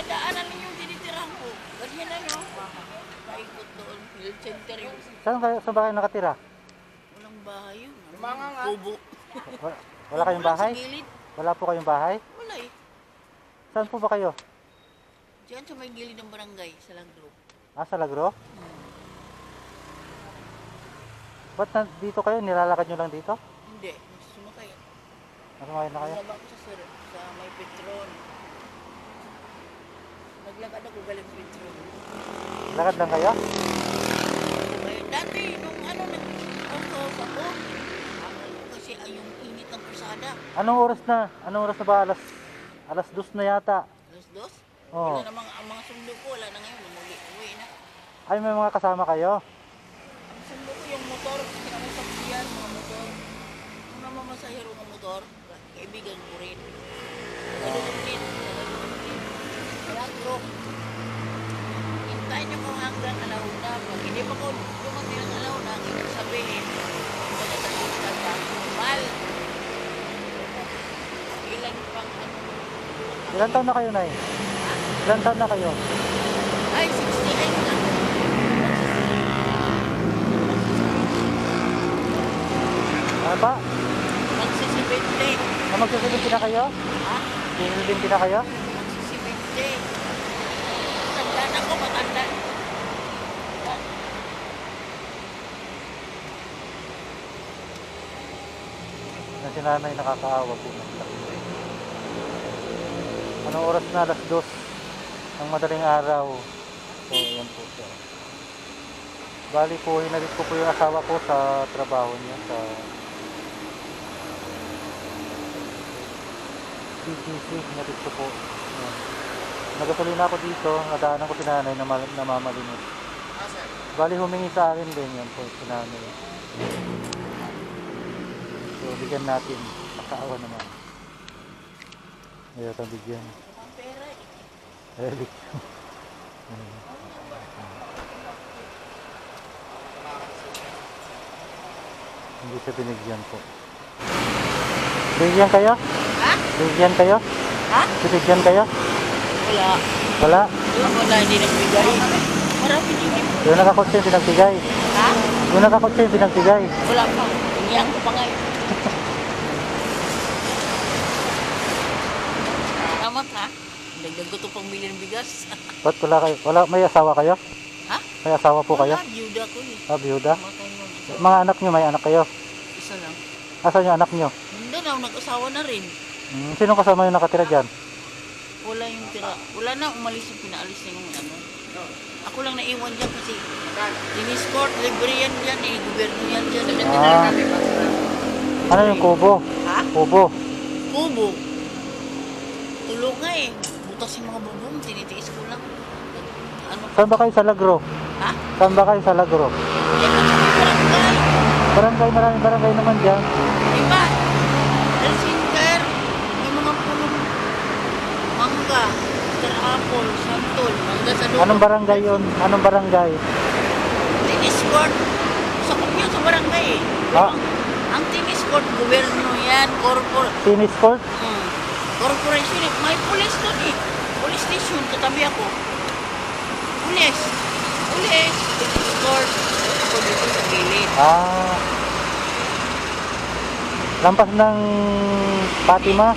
dinadaanan ninyo yung tinitirahan ko. Ganyan na, no? Paikot doon. Health center yung Saan ba kayo nakatira? walang bahay yun. Mga nga. Kubo. Wala kayong bahay? Sa gilid. Wala po kayong bahay? Wala eh. Saan po ba kayo? Diyan sa may gilid ng barangay, sa Langdro. Sa Lagro? Ba't dito kayo? Nilalakad nyo lang dito? Hindi. Sumakay. Nasumakay na kayo? Naglaba ko sa sir, sa may Petron. Naglakad ako galing Petron. Lakad lang kayo? Dati, nung ano, nag-off ako. Kasi ay yung init ng kusada. Anong oras na? Anong oras na ba? Alas 2 na yata. Alas dos? Oo. Wala namang, ang mga sundo ko, wala na ngayon. Uwi na. Ay, may mga kasama kayo? Ang sundo ko yung motor, kinakusap siya, mga motor. Kung namamasahero ng motor, kaibigan ko rin. Ganun din. Kaya bro, hintayin niyo kung hanggang alauna. Pag hindi pa ko dumating ang alauna, ang ibig sabihin, magkatalit ka pa. Mal! Ilan pang ano? Ilan taon na kayo, Nay? Ilan taon na kayo? Ay, 68 na. Ano ba? Magsisibente. Magsisilipin na kayo? Ha? Sisilipin na kayo? Magsisibente. Matanda na ko, matanda. Na si nanay nakakaawa po. Anong oras na? Alas 2 ng madaling araw. So, yan po siya. Bali po, hinalit ko po yung asawa ko sa trabaho niya sa PGC. Hinalit ko po. Yan. Nagasolina ako dito. Nadaanan ko si nanay na namamalimit. Sir. Bali, humingi sa akin din yan po si nanay. So, bigyan natin. Nakaawa naman. Ayaw kang bigyan. Ang pera eh. Ayaw bigyan. Hindi siya binigyan po. Bigyan kayo? Ha? Bigyan kayo? Ha? Bigyan kayo? Wala. Wala. Wala, hindi nagbigay. Marami din eh. Yung nakakotse yung pinagbigay. Ha? Yung nakakotse yung pinagbigay. Wala pa. Hingyan ko pa ngayon. Tama ka? Dagdag ko ito pang bili ng bigas. Ba't wala kayo? Wala, may asawa kayo? Ha? May asawa po kayo? Wala, byuda ko eh. Biyuda? Matay mo. Mga anak nyo, may anak kayo? Isa lang. Asan yung anak nyo? Hindi na, nag-asawa na rin. Sino kasama yung nakatira dyan? Wala yung tira. Wala na, umalis yung pinaalis na yung ano. Ako lang naiwan dyan kasi Dennis Court, libre yan dyan eh. Gobyerno yan dyan. Ano yung kubo? Ha? Kubo. Kubo. Tulong nga eh. Butas yung mga bubong, tinitiis ko lang. Ano? Saan ba kayo sa Lagro? Ha? Saan ba kayo sa Lagro? Yan ang may barangay. Barangay, maraming barangay naman dyan. Diba? El Sinker, may mga punong mangga, apple, santol, mangga sa dulo. Anong barangay yun? Anong barangay? Tennis court. Sa kumya sa barangay eh. Ah, Ang tennis court, gobyerno yan, Tennis Court? corporation eh. May police doon eh. Police station, katabi ako. Police. Police. Tennis court. Ako dito sa gilid. Lampas ng Fatima?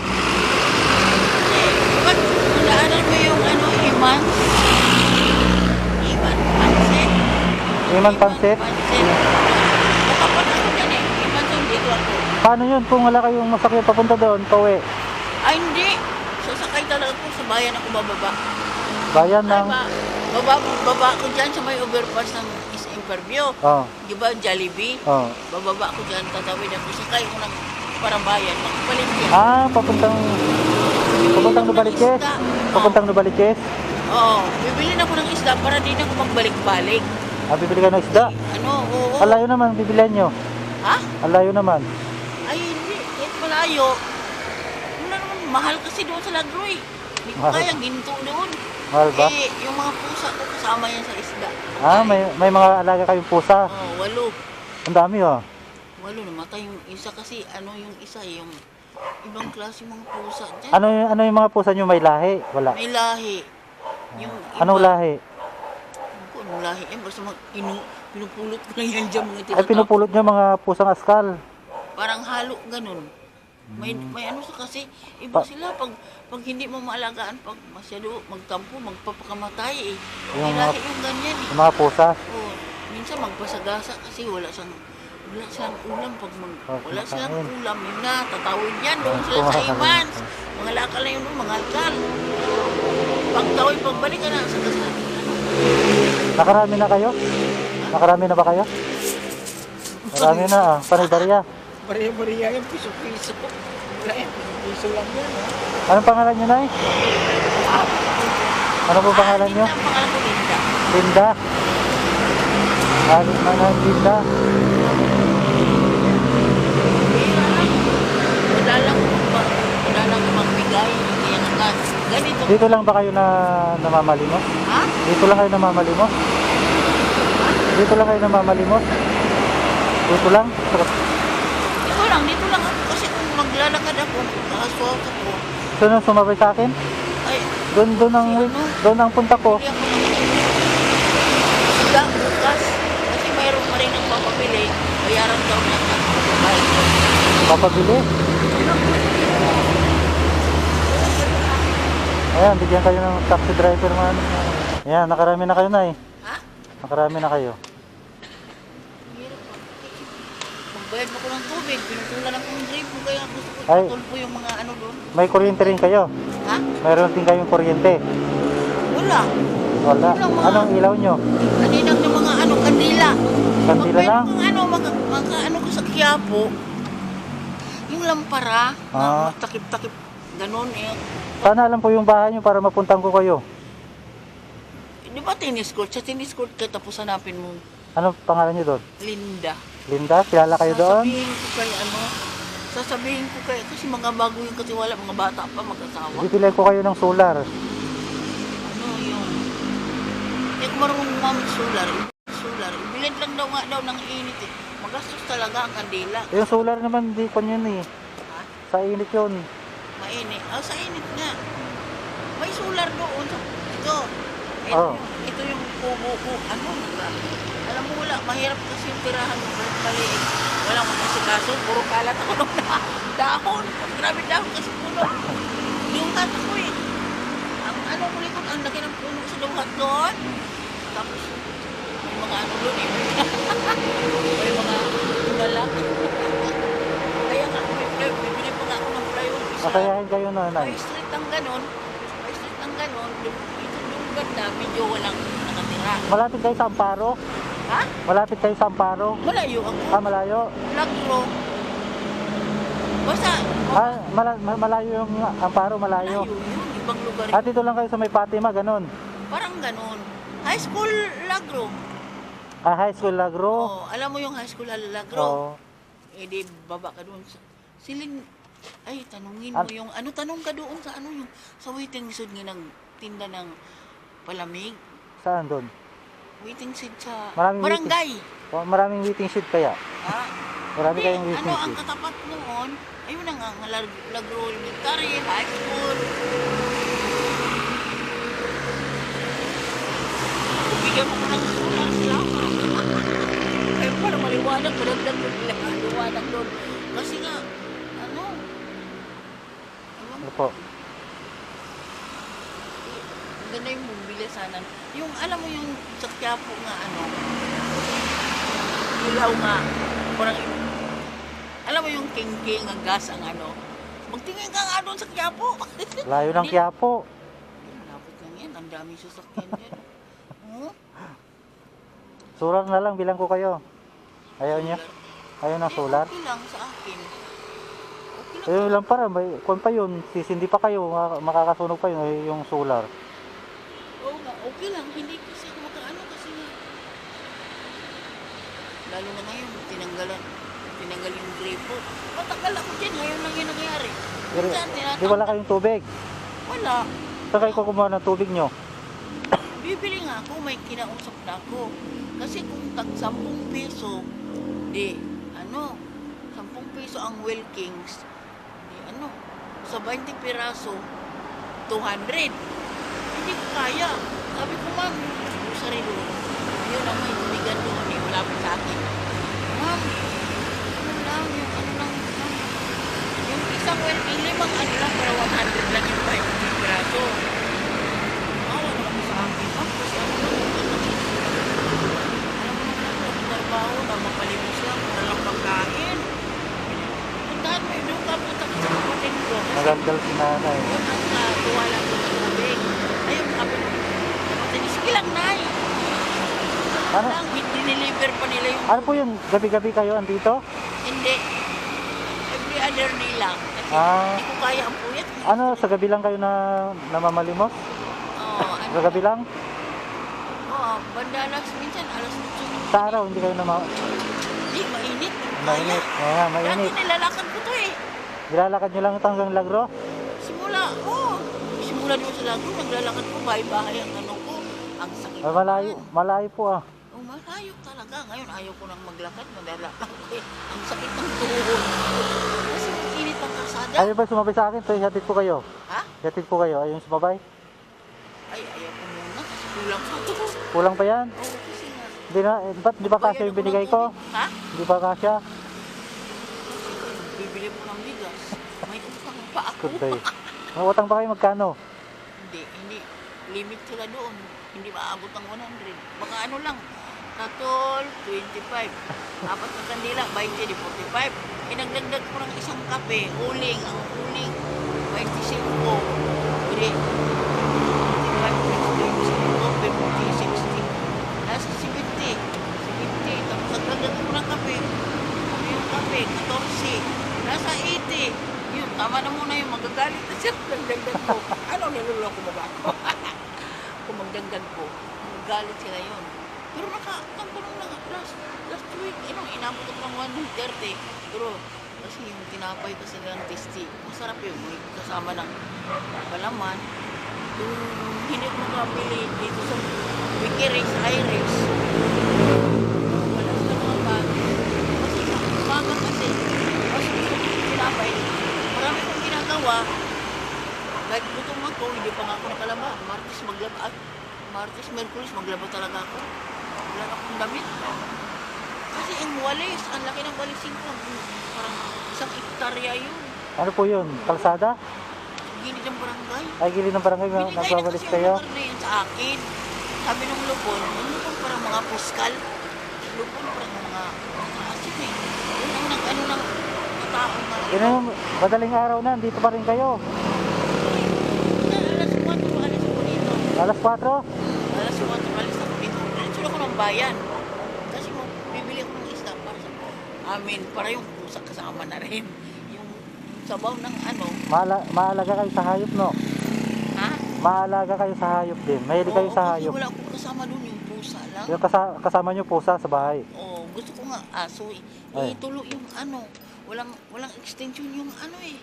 Ba't nadaanan mo yung ano, Iman? Iman Pansit? Iman Pansit? Nakapan ako dyan eh. Iman doon dito ako. Paano yun kung wala kayong masakyan papunta doon, pauwi? Ay hindi. Sasakay talaga ako sa bayan ako bababa. Bayan Ay ng... ba, baba ako dyan sa may overpass ng interview. Oh, Di ba Jollibee? oh. Bababa ako dyan, tatawid ako. Sakay ko ng parang bayan. Magpalit yan. Papuntang Nubaliches? Isda. Papuntang Nubaliches? Oo. Bibili na ako ng isda para di na ako magbalik-balik. Bibili kayo ng isda? Ano, oo. Alayo naman, bibilihan nyo. Ha? Alayo naman. Ay, hindi. Kahit malayo. Wala naman. Mahal kasi doon sa Lagro eh. Hindi ko Mahal. kaya ginto doon. Mahal ba? Eh, yung mga pusa ko kasama yan sa isda. May mga alaga kayong pusa. Oo, 8. Ang dami oh. 8 namatay yung isa kasi yung isa yung ibang klase mga pusa dyan. Ano yung mga pusa nyo may lahi? Wala. May lahi. Yung Anong iba, lahi? kung anong lahi, basta pinupulot ko lang yan dyan mga Ay, tinatapos. pinupulot niya mga pusang askal. Parang halo, ganun. May ano sa kasi, iba sila pag hindi mo maalagaan, pag masyado magtampo, magpapakamatay eh. Yung Yung lahi yung ganyan eh. Yung mga pusa. Oo, minsan magpasagasa kasi wala siyang ulam wala silang Kumakain. ulam yun na tatawid yan doon sila sa Kumakain. imans mga lakal na yun mga alkal pagtawid pagbalik ka na sa kasal Nakarami na kayo? Nakarami na ba kayo? Marami na ah. Panay barya. bariya yung piso-piso wala yan piso lang yan ha Anong pangalan niyo, Nay? Ano po pangalan niyo? ang pangalan ko Linda Linda. Alit na Linda. wala lang magbigay kaya nga ganito Dito lang ba kayo na namamalimos? ha? Dito lang kayo namamalimos? Dito lang kayo namamalimos? Dito lang? Dito lang ako kasi kung maglalakad ako nakaswak ako Gusto nyo sumabay sa akin? ay Doon ang punta ko. hindi ako sila bukas kasi mayroon pa rin ang papabili bayaran daw ng bayad daw. Papabili? Ayan, bigyan kayo ng taxi driver man. Ayan, nakarami na kayo, Nay. Ha? Nakarami na kayo. Hirap pa. Magbayad mo ko ng tubig pinutulan akong drip mo kaya gusto ko Ay. tulpo yung mga ano doon May kuryente rin kayo. ha? Mayroon din kayong kuryente. Wala Wala. Wala, mga- Anong ilaw nyo? kaninang yung mga ano kandila Kandila lang? Magbayad kung ano ko sa Quiapo yung lampara Ah. takip-takip ganon eh Sana alam po yung bahay nyo para mapuntan ko kayo. di ba tennis court? Sa tennis court ka tapos hanapin mo Ano pangalan nyo doon? Linda. Linda? Kilala kayo doon? Sasabihin ko kay kasi mga bago yung katiwala, mga bata pa mag-asawa. Bibilan ko kayo ng solar. Ano yung hindi ko marunong gumamit solar. Ibilad lang daw ng init eh. Magastos talaga ang kandila. Yung solar naman, di ko yun eh. Ha? Sa init yun. Mainit. Sa init nga. May solar doon. Ito. Oh. Ito yung kubo ko. Alam mo wala, mahirap kasi yung tirahan mo. Maliit. Walang magasikaso. Puro kalat ako nung dahon. Grabe dahon kasi puno. Luhat ako eh. Ang ano ko likod, ang laki ng puno sa luhat doon. Tapos, may mga ano doon eh. May mga lalak. Kaya nga, bibili pa nga ako ng plywood. Masayahin kayo na, Nay. May street ang ganon. Yung ganda, medyo walang nakatira. Malapit kayo sa Amparo? Ha? Malapit kayo sa Amparo? Malayo ako. Malayo? Lagro. Basta, Malayo yung Amparo, malayo. malayo yun. Ibang lugar yun. At dito lang kayo sa may Fatima, ganun. Parang ganon. High school Lagro. High School Lagro? Oh, alam mo yung high school Lagro? Oo. Eh di baba ka doon. Ay, tanungin mo yung, tanong ka doon sa yung, sa waiting shed ng tinda ng palamig. Saan doon? Waiting shed sa Maraming barangay. Maraming waiting shed kaya? Ha? Marami Hindi, kayong waiting ang shed. katapat noon, ayun na nga, Lagro Elementary, high school. Bigyan mo ko ng solar sila. Ay, para maliwanag, malagdag mo nila. Maliwanag doon. Kasi nga, ewan Ano ko. po? Ang ganda yung bumili sana. Yung, alam mo yung sa Quiapo nga, ilaw nga. Parang, alam mo yung king-king ang gas ang magtingin ka nga doon sa Quiapo. Layo ng Quiapo. Malapit lang yan. Ang daming sasakyan yan. Solar na lang, bilang ko kayo. Ayaw niya? Ayaw ng solar? Okay lang sa akin. Okay lang. Ayaw lang para, may kung pa yun, sisindi pa kayo, makakasunog pa yun, yung solar. Oo nga, okay lang. Hindi kasi ako kasi nga. Lalo na ngayon, tinanggal yung gripo. Matagal ako dyan, ngayon lang yung nangyari. Minsan, Di wala kayong tubig? Wala. Saan kayo kukumuha ng tubig nyo? Bibili nga ako, may kinausap na ako. Kasi kung tag 10 peso, di, 10 peso ang Wilkins, di, sa 20 piraso, 200. hindi ko kaya. Sabi ko, ma'am, grocery doon. Yun ang may tubigan doon, eh, malapit sa akin. Ma'am, ano lang, ma'am. Yung isang well, limang ano lang, para 100 lang yung 5 piraso. Awa naman sa akin, ma'am, kasi ano lang, alam mo naman ako, ang trabaho na mapalimos lang, para lang pagkain. Puntahan mo, doon ka punta ka sa kapatid ko. Kasi Nagandal si nanay. yun ang tuwala ko sa tubig. Ayun, kapatid sige lang, nay. Ano? Lang, diniliver pa nila yung... Ano po yun? Gabi-gabi kayo andito? Hindi. Every other day lang. Kasi Ah. hindi ko kaya ang puyat. Ano, sa gabi lang kayo na namamalimos? Oo, ano? Sa gabi lang? Oo, banda alas, minsan alas 8. Sa araw, hindi kayo nama... Hindi, mainit. Mainit. Oo nga, Dati mainit. nilalakad ko to eh. Nilalakad nyo lang ito hanggang Lagro? Simula doon sa lago, naglalakad ko, bahay-bahay ang ano ko. Ang sakit. Ay, malayo po ah. Oh, malayo talaga. Ngayon, ayaw ko nang maglakad. Madala ako eh. Ang sakit ng tuhod. Kasi init ang kasada. Ayaw ba sumabay sa akin? So, hatid po kayo. Ha? Hatid po kayo. Ayaw sumabay? Ay, ayaw ko muna kasi kulang pa ito. Kulang pa yan? Oo, kasi nga. Hindi na, ba't di ba kasya yung binigay ko? Ha? Di ba kasya? Bibili mo ng bigas. May utang pa ako. Kuday. May utang pa kayo magkano? Hindi. Limit sila doon. Hindi maabot ng 100. Baka ano lang. Katol, 25. Apat na kandila, 20, di 45. Inagdagdag ko ng isang kape. Uling. Ang uling, 25. Hindi. 25, 60. Nasa 70. 70. Tapos nagdagdag ko ng kape. Ano yung kape? 14. Nasa 80. Yun, tama na muna yung magagalit na siya. Nagdagdag ko. Ano, niluloko mo ba ako? Kung magdagdag ko, magagalit sila yun. Pero nakatampunong lang last week, inabot ko ng 130. Pero kasi yung tinapay kasi nilang tasty, masarap yun. May kasama ng palaman. Yung hindi ko nakabili dito sa Wiki Race, Iris, wala sila mga bag. Kasi umaga kasi, mas gusto ko yung tinapay. Marami kong ginagawa. Kahit gutom ako, hindi pa nga ako nakalaba. Martes, Merkulis, maglaba talaga ako. Wala na akong damit. Kasi yung walis, ang laki ng walisin ko. Parang 1 hektarya yun. Ano po yun? Kalsada? Gilid ng barangay. Ay, gilid ng barangay na Binigay na nagwawalis kasi kayo? yung lugar na yun sa akin. Sabi nung lupon, yung lupon parang mga piskal. Lupon parang mga asin eh. Yun ang nag-ano ng tao na. Yun yung madaling araw na, dito pa rin kayo. Alas 4, alis ako dito. Alas 4? Alas 4, alis ako dito. Diretso ako ng bayan. Kasi bibili ako ng isda para sa amin. Para yung pusa kasama na rin. Yung sabaw ng ano. Maalaga kayo sa hayop, no? Ha? Maalaga kayo sa hayop din. Mahilig kayo sa hayop. Kasi wala akong kasama doon yung pusa lang. Yung kasama nyo pusa sa bahay. Oo, gusto ko nga aso eh. Ay. Itulo yung ano. Walang extension yung ano eh.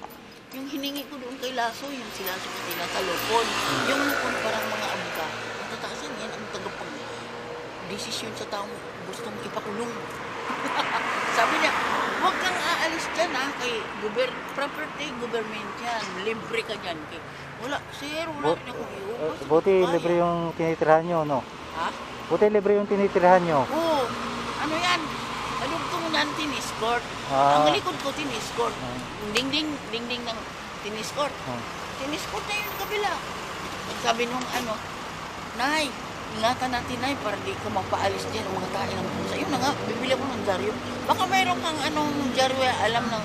Yung hiningi ko doon kay Lasso, yung si Lasso kasi nasa lupon. Yung lupon parang mga abuka. Ang tataasan yan, ang tagapang desisyon sa taong gustong ipakulong. Sabi niya, huwag kang aalis dyan ha, kay property government yan, libre ka dyan. Kay, wala, sir, wala rin akong iupas. Buti libre yung tinitirhan nyo, no? Ha? Buti libre yung tinitirhan nyo. Oo, ano yan? Malugtong na tennis court. Ah. Ang likod ko tennis court. Dingding ng tennis court. Tennis court na yun kabila. Sabi nung ano, Nay, ingatan natin Nay para di ka mapaalis dyan ang mga tayo ng pusa. Yun na nga, bibili ko ng dyaryo. Baka mayroon kang anong dyaryo alam ng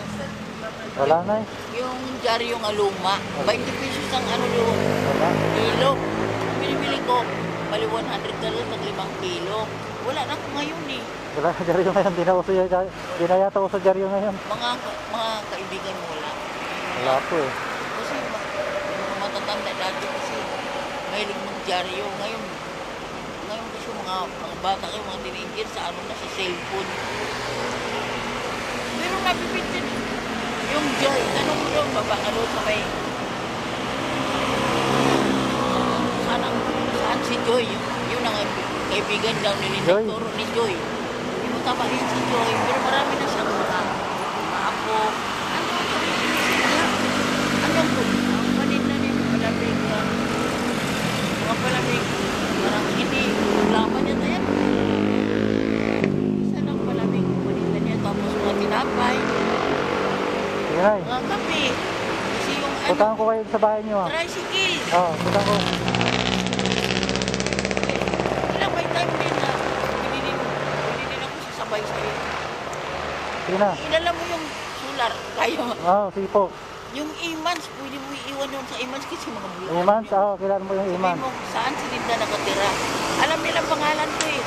Wala na eh. yung dyaryo nga luma. 20 pesos ang ano yung Wala. kilo. Ang binibili ko, bali 100 dollars ng 5 kilo. Wala na ako ngayon eh. Wala na dyaryo ngayon. Di na yata uso dyaryo ngayon. Mga kaibigan mo wala. Wala po eh. Kasi mga matatanda dati kasi mahilig mag-dyaryo. Ngayon kasi mga bata kayo, mga teenager sa ano na, sa cellphone. Pero napipitin yung Joy. Tanong mo yung babangalo sa may saan si Joy? Yun ang kaibigan daw ni Joy? Toro ni Joy. Hindi mo tama yun si Joy. Pero marami na siyang mga apo. Ano ang sinisip niya? Ano po? Ang kanina rin, malamig na mga Puntahan ko kayo sa bahay niyo ah. Tricycle. Oo, puntahan ko. Ilang may time din na hindi din ako sasabay sa'yo. Sige na. Ilala mo yung solar. Kayo. Oo, sige po. Yung Imans, pwede mo iiwan yun sa Imans kasi mga bulan. Imans, oo, kilala mo yung Sabihin Imans. mo saan si Linda nakatira. Alam nilang pangalan ko eh.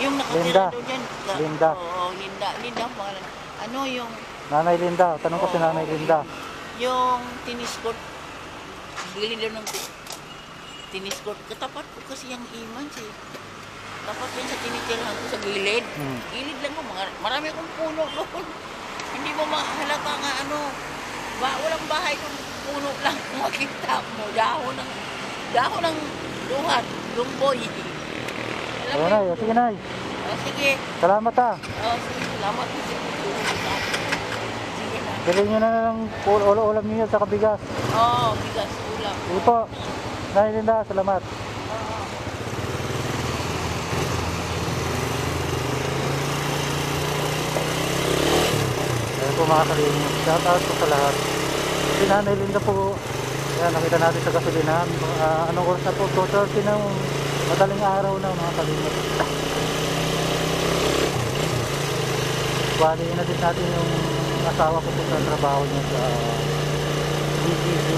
Yung nakatira Linda. doon yan. Linda. Oo, Linda. Linda ang pangalan. Ano yung... Nanay Linda, tanong ko si Nanay Linda. Yung tennis court. Gilid doon ng tennis court. Katapat ko kasi yung Imans eh. Tapat yan sa tinitirahan ko sa gilid. Gilid lang ko. Marami akong puno doon. Hindi mo mahalata nga ano. Walang bahay kung puno lang makita mo. Dahon ng luhat. Lumboy. Alam Oo, mo Nay. yun? Sige, Nay. Sige. Salamat ah. Sige, salamat. Sige na. Galing nyo na ng ulam niyo sa kabigas. Oo, bigas, ulam. Sige po. Nanay Linda, salamat. Oo. Ayan po mga kalingap. Shout out po sa lahat. Si Nanay Linda po. Ayan, nakita natin sa gasolinahan. Anong oras na po? 2:30 ng madaling araw na mga kalingap. Bali na din natin yung asawa ko po sa trabaho niya sa BGC.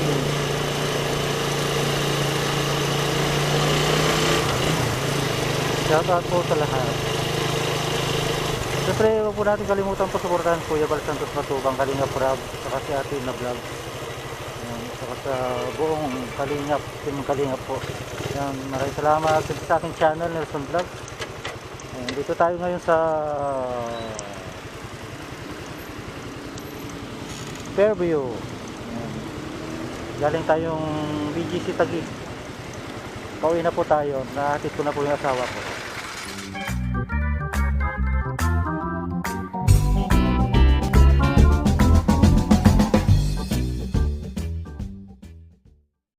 Shout out po sa lahat. Siyempre, huwag po natin kalimutan po suportahan Kuya Bal Santos Matubang, Kalingap Rob, saka si Ate na vlog. Ayan, saka sa buong Kalingap, Team Kalingap po. Ayan, maraming salamat sa aking channel, Nelson Vlog. Ayan, dito tayo ngayon sa Fairview. Ayan. Galing tayong BGC Taguig. Pauwi na po tayo. Nahatid ko na po yung asawa ko.